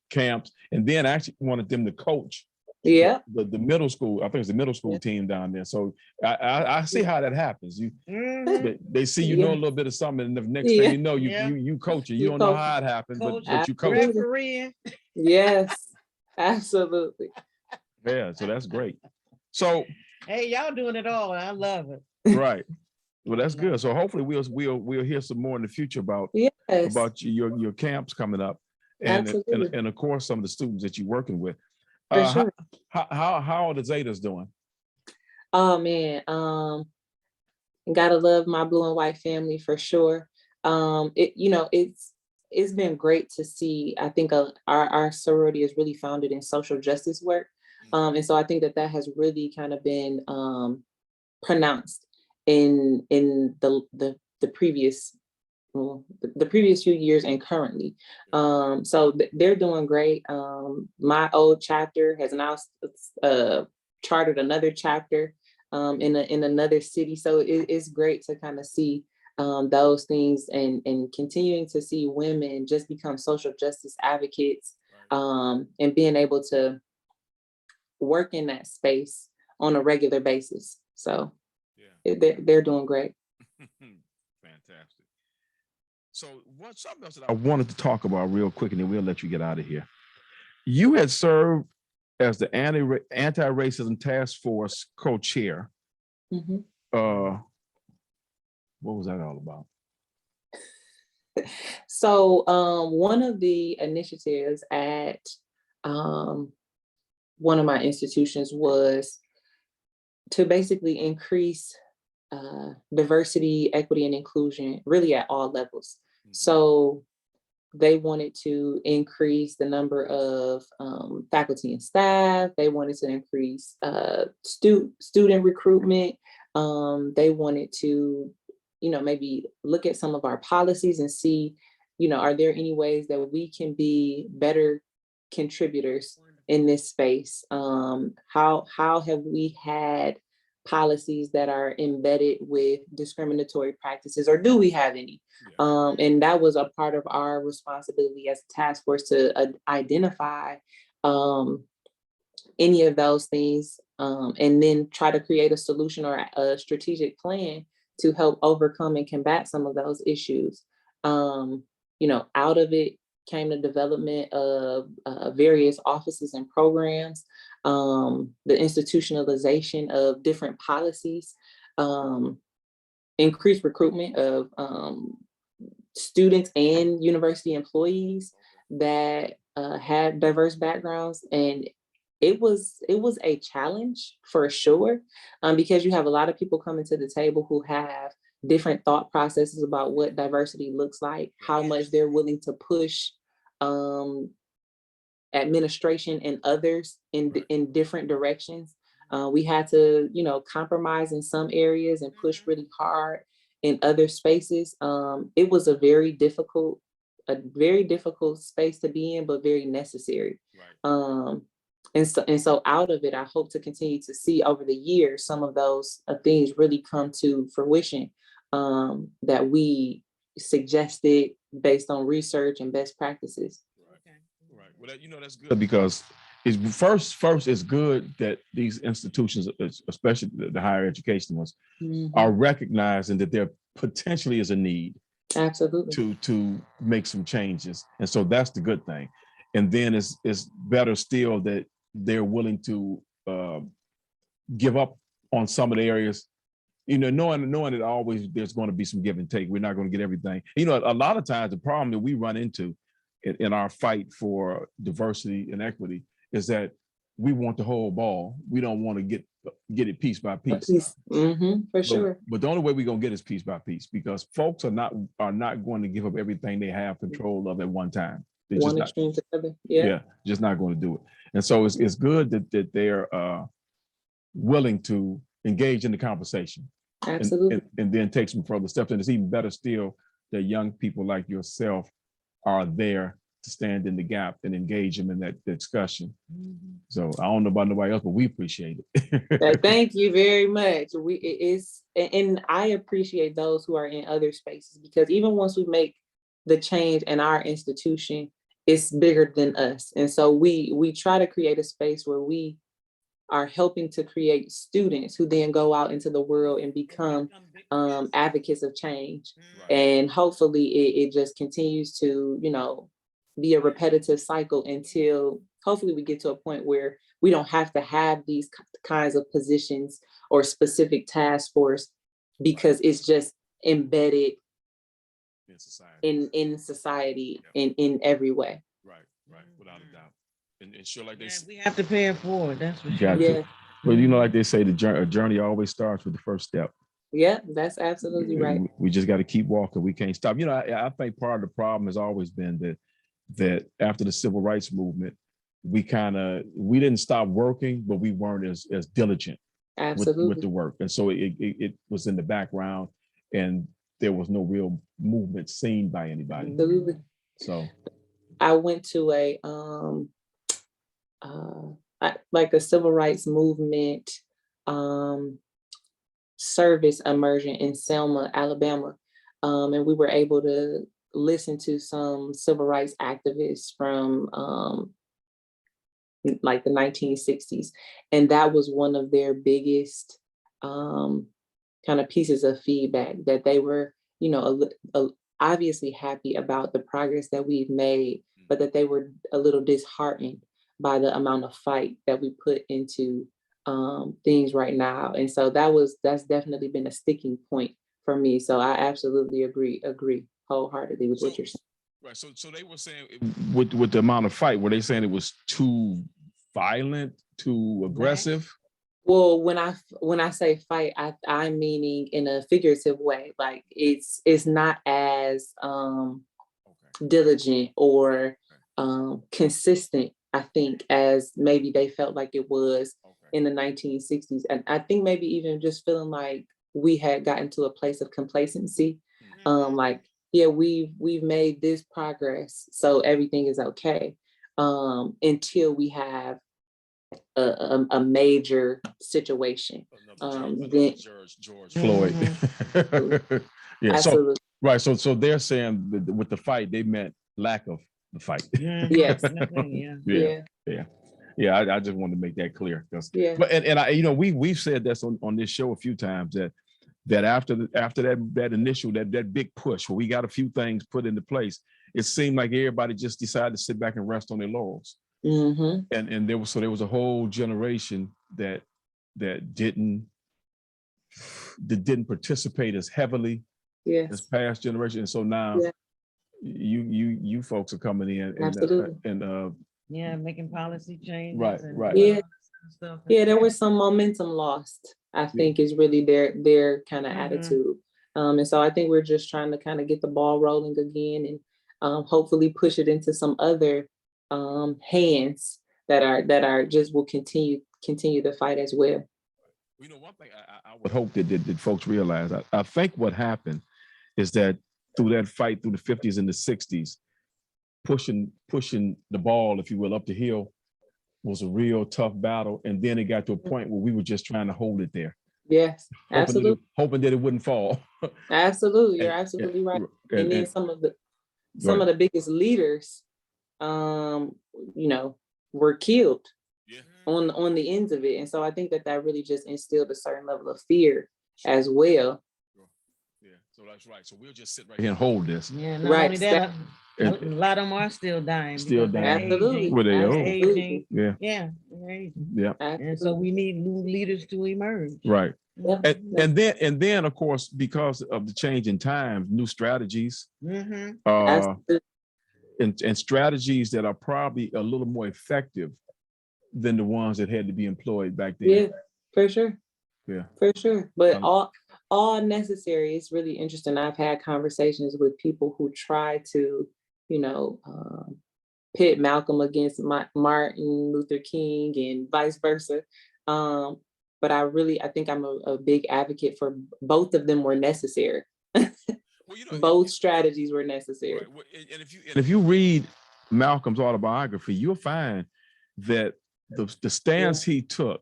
camps, and then I actually wanted them to coach the middle school. I think it's the middle school team down there. So I see how that happens. They see you know a little bit of something, and the next thing you know, you coach it. You don't know how it happened, but you coach. Refereeing. Yes, absolutely. Yeah, so that's great. So hey, y'all doing it all. I love it. Right. Well, that's good. So hopefully we'll hear some more in the future about your camps coming up, and of course some of the students that you're working with. Sure. How are the Zetas doing? Oh man, gotta love my blue and white family for sure. It's been great to see. I think our sorority is really founded in social justice work, and so I think that has really kind of been pronounced in the previous well, the previous few years and currently. So they're doing great. My old chapter has now chartered another chapter in another city. So it's great to kind of see those things and continuing to see women just become social justice advocates, and being able to work in that space on a regular basis. So they're doing great. Fantastic. So what's something else that I wanted to talk about real quick, and then we'll let you get out of here. You had served as the anti-racism task force co-chair. Mhm. What was that all about? So one of the initiatives at one of my institutions was to basically increase diversity, equity, and inclusion really at all levels. So they wanted to increase the number of faculty and staff. They wanted to increase student recruitment. They wanted to, maybe look at some of our policies and see, are there any ways that we can be better contributors in this space? How have we had policies that are embedded with discriminatory practices, or do we have any? And that was a part of our responsibility as a task force to identify any of those things, and then try to create a solution or a strategic plan to help overcome and combat some of those issues. Out of it came the development of various offices and programs, the institutionalization of different policies, increased recruitment of students and university employees that had diverse backgrounds. And it was a challenge for sure, because you have a lot of people coming to the table who have different thought processes about what diversity looks like, how much they're willing to push administration and others in different directions. We had to, compromise in some areas and push really hard in other spaces. It was a very difficult space to be in, but very necessary. And so out of it, I hope to continue to see over the years some of those things really come to fruition, that we suggested based on research and best practices. Right. Well, that's good, because it's first it's good that these institutions, especially the higher education ones, are recognizing that there potentially is a need Absolutely to make some changes. And so that's the good thing. And then it's better still that they're willing to give up on some of the areas, knowing that always there's going to be some give and take. We're not going to get everything. A lot of times the problem that we run into in our fight for diversity and equity is that we want the whole ball. We don't want to get it piece by piece. For sure. But the only way we're going to get is piece by piece, because folks are not going to give up everything they have control of at one time. They're one extreme to the other. Yeah, just not going to do it. And so it's good that they're willing to engage in the conversation. Absolutely. And then take some further steps. And it's even better still that young people like yourself are there to stand in the gap and engage them in that discussion. So I don't know about nobody else, but we appreciate it. Thank you very much. And I appreciate those who are in other spaces, because even once we make the change in our institution, it's bigger than us. And so we try to create a space where we are helping to create students who then go out into the world and become advocates of change. And hopefully it just continues to, be a repetitive cycle until hopefully we get to a point where we don't have to have these kinds of positions or specific task force, because it's just embedded in society in every way. Right, without a doubt. And sure, like they we have to pay it forward. That's for sure. sure. But like they say, a journey always starts with the first step. Yeah, that's absolutely right. We just got to keep walking. We can't stop. I think part of the problem has always been that after the civil rights movement, we didn't stop working, but we weren't as diligent with the work. And so it was in the background. And there was no real movement seen by anybody. Absolutely. So I went to like a civil rights movement service immersion in Selma, Alabama. And we were able to listen to some civil rights activists from like the 1960s. And that was one of their biggest kind of pieces of feedback, that they were, you know, obviously happy about the progress that we've made, but that they were a little disheartened by the amount of fight that we put into things right now. And so that's definitely been a sticking point for me. So I absolutely agree wholeheartedly with what you're saying. right. So they were saying with the amount of fight, were they saying it was too violent, too aggressive? Well, when I say fight, I'm meaning in a figurative way. Like it's not as diligent or consistent, I think, as maybe they felt like it was in the 1960s. And I think maybe even just feeling like we had gotten to a place of complacency. Like, yeah, we've made this progress, so everything is okay. Until we have a major situation. Then George Floyd. Yeah. absolutely. So right. So they're saying that with the fight, they meant lack of the fight. Yes. Yeah. I just wanted to make that clear. Yeah. But and I, you know, we've said this on this show a few times that after that initial that big push where we got a few things put into place, it seemed like everybody just decided to sit back and rest on their laurels. And there was a whole generation that didn't participate as heavily as past generation. And so now you folks are coming in and making policy changes. Right, and right. stuff. There was some momentum lost, I think, is really their kind of attitude. And so I think we're just trying to kind of get the ball rolling again and hopefully push it into some other hands that are just will continue the fight as well. You know, one thing I would hope that folks realize, I think what happened is that through that fight through the 50s and the 60s, pushing the ball, if you will, up the hill was a real tough battle. And then it got to a point where we were just trying to hold it there. Yes, absolutely. Hoping that it wouldn't fall. Absolutely. You're absolutely right. And then some of the biggest leaders, were killed on the ends of it. And so I think that really just instilled a certain level of fear as well. Yeah, so that's right. So we'll just sit right here and hold this. Yeah, not only that, a lot of them are still dying. Absolutely. Were they aging. Yeah. Yeah. Aging. Yeah. And so we need new leaders to emerge. Right. And then of course, because of the change in times, new strategies, and strategies that are probably a little more effective than the ones that had to be employed back then. Yeah, for sure. Yeah, for sure. But all necessary. It's really interesting. I've had conversations with people who try to, pit Malcolm against Martin Luther King and vice versa. But I think I'm a big advocate for both of them were necessary. Both strategies were necessary. Right. And if you read Malcolm's autobiography, you'll find that the stance he took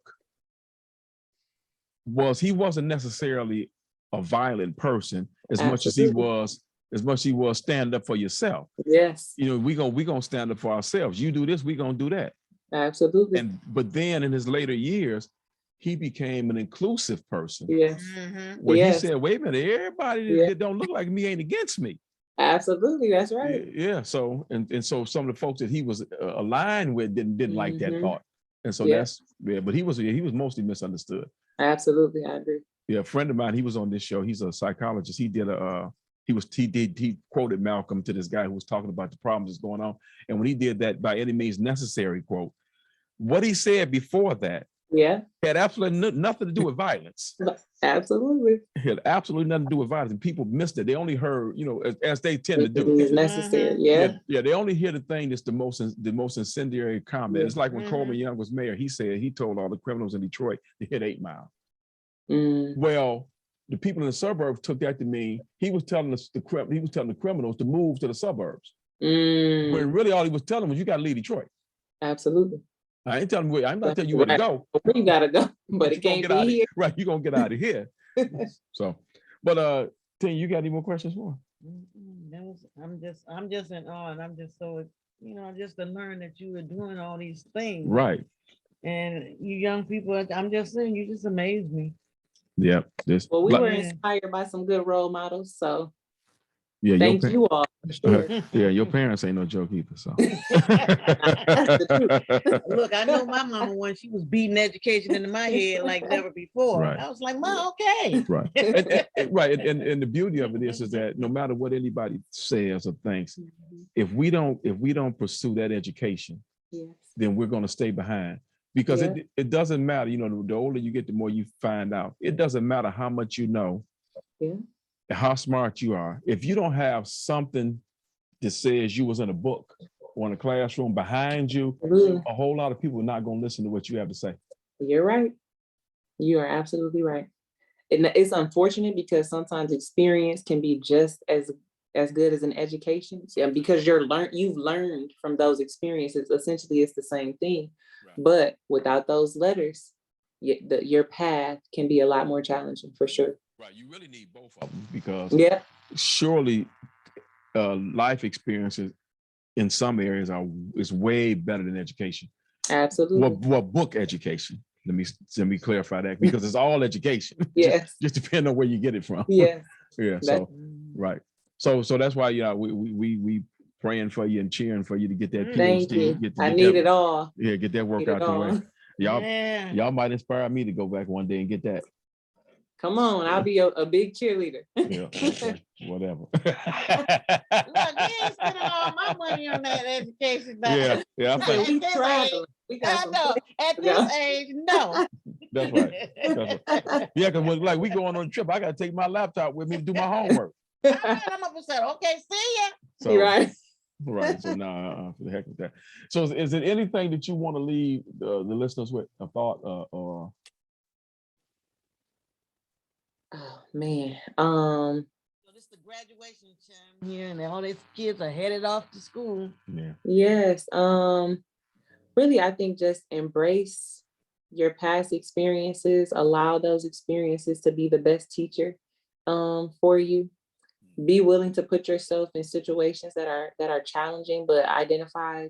he wasn't necessarily a violent person as much as he was stand up for yourself. Yes. We gonna stand up for ourselves. You do this, we gonna do that. Absolutely. But then in his later years, he became an inclusive person. Yes. Where he said, wait a minute, everybody that don't look like me ain't against me. Absolutely, that's right. Yeah. So and so some of the folks that he was aligned with didn't like that thought. And so but he was mostly misunderstood. Absolutely, I agree. Yeah, a friend of mine, he was on this show. He's a psychologist. He quoted Malcolm to this guy who was talking about the problems that's going on. And when he did that by any means necessary quote, what he said before that had absolutely nothing to do with violence. Absolutely. It had absolutely nothing to do with violence. And people missed it. They only heard, as they tend to do. It's necessary. Yeah, they only hear the thing that's the most incendiary comment. It's like when Coleman Young was mayor, he said he told all the criminals in Detroit to hit 8 Mile. Well, the people in the suburbs took that to mean he was telling us the criminals to move to the suburbs. When really all he was telling was you got to leave Detroit. Absolutely. I ain't telling you. I'm not telling you where to go. You gotta go, but it can't be here. Right, you're gonna get out of here. So, but Tim, you got any more questions for him? I'm just in awe, and I'm just so, just to learn that you were doing all these things. Right. And you young people, I'm just saying, you just amaze me. Yeah. Well, we were inspired by some good role models, so yeah, thank you all. For sure. Yeah, your parents ain't no joke either. So look, I know my mama when she was beating education into my head like never before. Right. I was like, Mom, okay. Right. Right. And the beauty of it is that no matter what anybody says or thinks, if we don't pursue that education, Yes. then we're going to stay behind. Because Yeah. it doesn't matter, the older you get, the more you find out. It doesn't matter how much you know, how smart you are. If you don't have something that says you was in a book or in a classroom behind you, a whole lot of people are not going to listen to what you have to say. You're right. You are absolutely right. And it's unfortunate because sometimes experience can be just as good as an education. Because you've learned from those experiences. Essentially, it's the same thing. Right. But without those letters, your path can be a lot more challenging for sure. Right. You really need both of them because surely life experiences in some areas is way better than education. Absolutely. Well, book education. Let me clarify that because it's all education. Yes. just depending on where you get it from. Yes. Yeah. So right. So that's why we praying for you and cheering for you to get that PhD. Thank you. I need it all. Yeah, get that work out the way. Y'all might inspire me to go back one day and get that. Come on, I'll be a big cheerleader. Yeah, okay, whatever. Look, you ain't spending all my money on that education. Yeah. We traveling. We got at this age, no. That's right. Yeah, because like we going on a trip, I got to take my laptop with me to do my homework. I'm up and said, okay, see ya. So, right. Right. So now, for the heck with that. So, is it anything that you want to leave the listeners with, a thought or? Oh man. So this is the graduation time here, and all these kids are headed off to school. Yeah. Yes. Really, I think just embrace your past experiences. Allow those experiences to be the best teacher for you. Be willing to put yourself in situations that are challenging, but identify,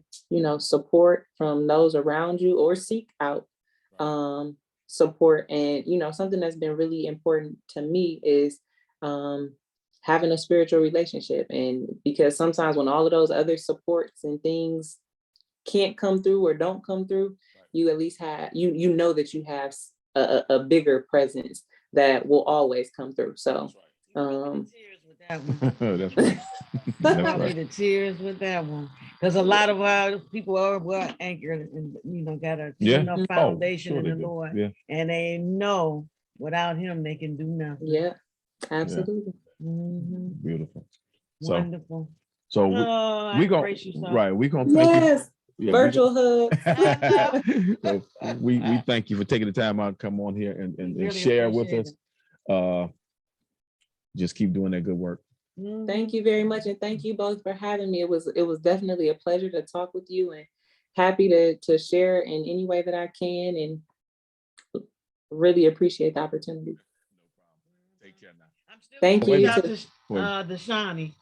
support from those around you or seek out support. And, something that's been really important to me is having a spiritual relationship. And because sometimes when all of those other supports and things can't come through or don't come through, you at least have, you know that you have a bigger presence that will always come through. So, that's right. That's right. The tears with that one, because a lot of our people are well anchored and got a foundation in the Lord, and they know without Him they can do nothing. Yeah, absolutely. Mm-hmm. Beautiful. Wonderful. So we gonna we gonna thank you. Yeah, virtual hug. So we thank you for taking the time out to come on here and really share with us. Just keep doing that good work. Thank you very much, and thank you both for having me. It was definitely a pleasure to talk with you, and happy to share in any way that I can, and really appreciate the opportunity. No problem. Take care now. Thank you. The Shawnee.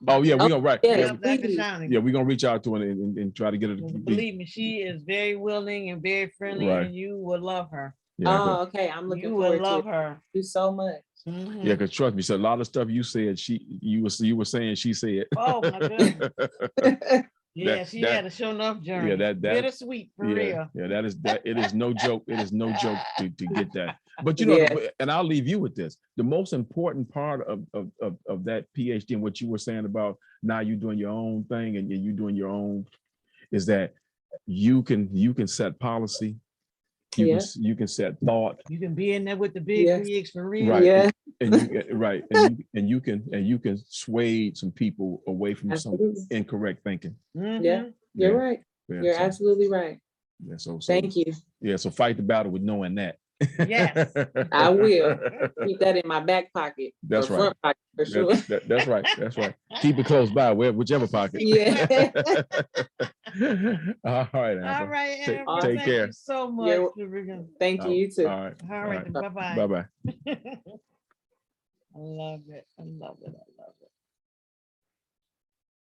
Oh yeah, we're gonna we're gonna reach out to her and try to get her to believe me, she is very willing and very friendly, and you will love her. Yeah, okay. I'm looking forward to love her. Thank you so much. Mm-hmm. Yeah, because trust me, so a lot of stuff you said, you were saying she said. Oh my goodness. Yeah, she had a show enough journey. Yeah, that bittersweet for real. Yeah, it is no joke. It is no joke to get that. But and I'll leave you with this. The most important part of that PhD and what you were saying about now you doing your own thing and you doing your own is that you can set policy. You can set thought. You can be in there with the big wigs for real. Right. Yeah. And you can sway some people away from some incorrect thinking. Mm-hmm. Yeah, you're right. You're absolutely right. Yeah. So thank you. Yeah. So fight the battle with knowing that. Yes. I will. Keep that in my back pocket. That's or right. front pocket for sure. That's right. That's right. Keep it close by, whichever pocket. Yeah. All right, All Amber. right, Take- Amber, take thank care. you so much. You're- for bringing- Thank you, you too. All right. All right, bye-bye. Bye bye. I love it. I love it.